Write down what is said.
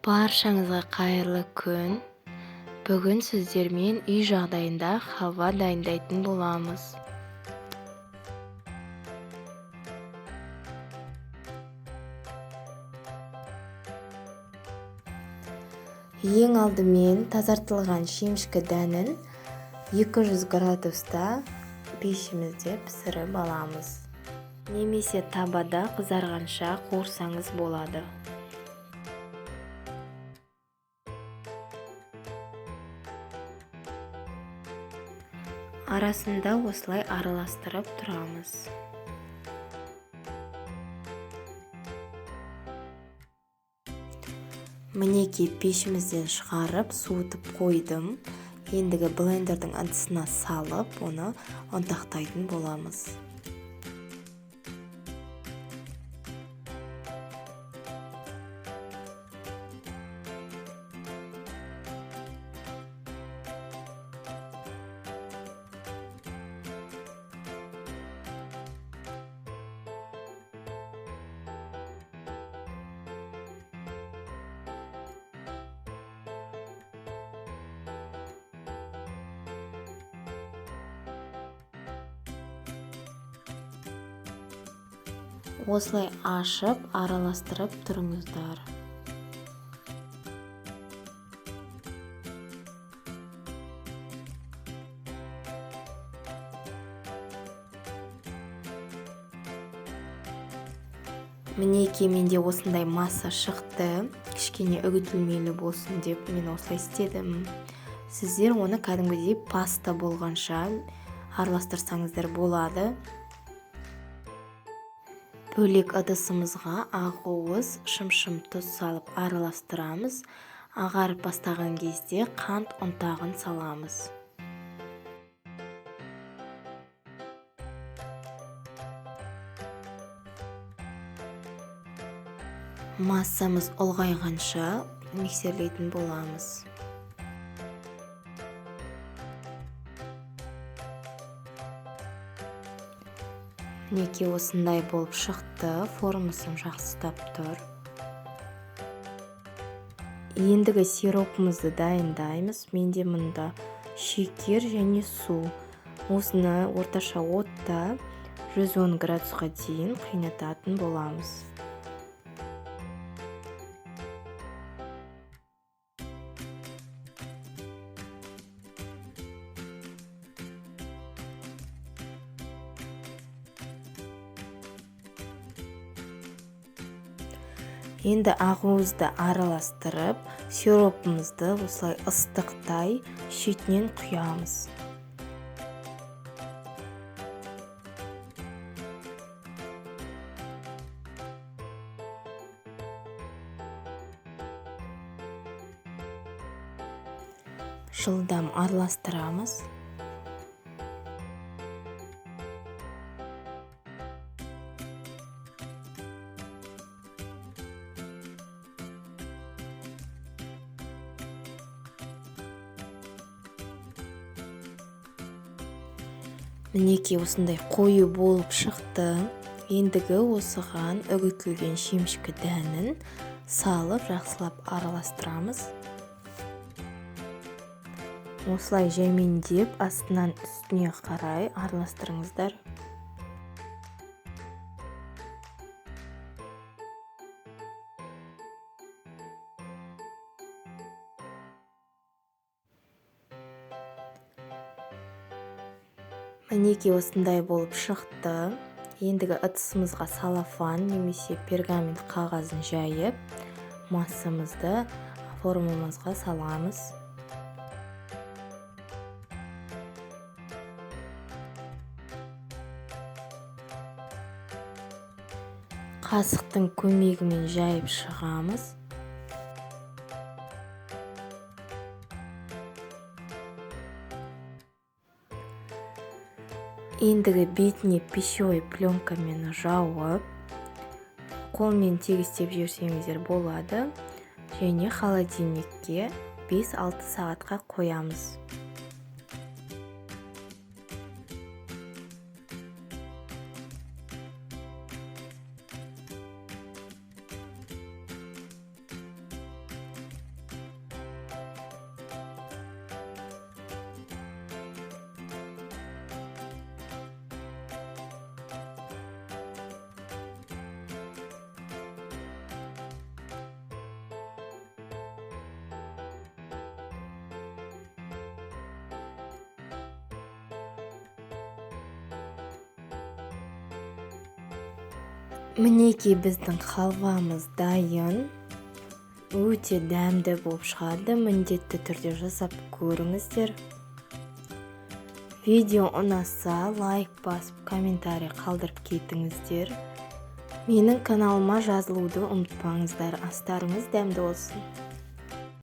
Баршаңызға қайырлы күн. Бүгін сіздермен үй жағдайында халва дайындайтын боламыз. Ең алдымен тазартылған шемішкі дәнін 200 градуста пешімізде пісіріп аламыз. Немесе табада қызарғанша қуырсаңыз болады. Арасында осылай араластырып тұрамыз. Мінеки пешімізден шығарып, суытып қойдым. Ендігі блендердің ыдысына салып, оны ұнтақтайтын боламыз. Осылай ашып, араластырып тұрыңыздар. Мінеки менде осындай масса шықты. Кішкене үгітілмелі болсын деп мен осылай істедім. Сіздер оны кәдімгідей паста болғанша араластырсаңыздар болады. Бөлек ыдысымызға ақуыз, шым-шым тұз салып араластырамыз. Ағарып бастаған кезде қант ұнтағын саламыз. Массамыз ұлғайғанша миксерлейтін боламыз. Неке осындай болып шықты, формасын жақсы ұстап тұр. Ендігі сиропымызды дайындаймыз. Менде мұнда шекер және су. Осыны орташа отта 110 градусқа дейін қайнататын боламыз. Енді ақуызды араластырып, сиропымызды осылай ыстықтай шетінен құямыз. Жылдам араластырамыз. Мінеки осындай қою болып шықты. Ендігі осыған үгітілген шемішкі дәнін салып, жақсылап араластырамыз. Осылай жәймендеп, астынан үстіне қарай араластырыңыздар. Мінеки осындай болып шықты. Ендігі ыдысымызға салафан немесе пергамент қағазын жайып, массамызды формамызға саламыз. Қасықтың көмегімен жайып шығамыз. Ендігі бетіне пищевой пленкамен жауып, қолмен тегістеп жіберсеңіздер болады. Және холодильникке 5-6 сағатқа қоямыз. Мінекей біздің халвамыз дайын. Өте дәмді болып шығады. Міндетті түрде жасап көріңіздер. Видео ұнаса, лайк басып, комментарий қалдырып кетіңіздер. Менің каналыма жазылуды ұмытпаңыздар. Астарыңыз дәмді болсын.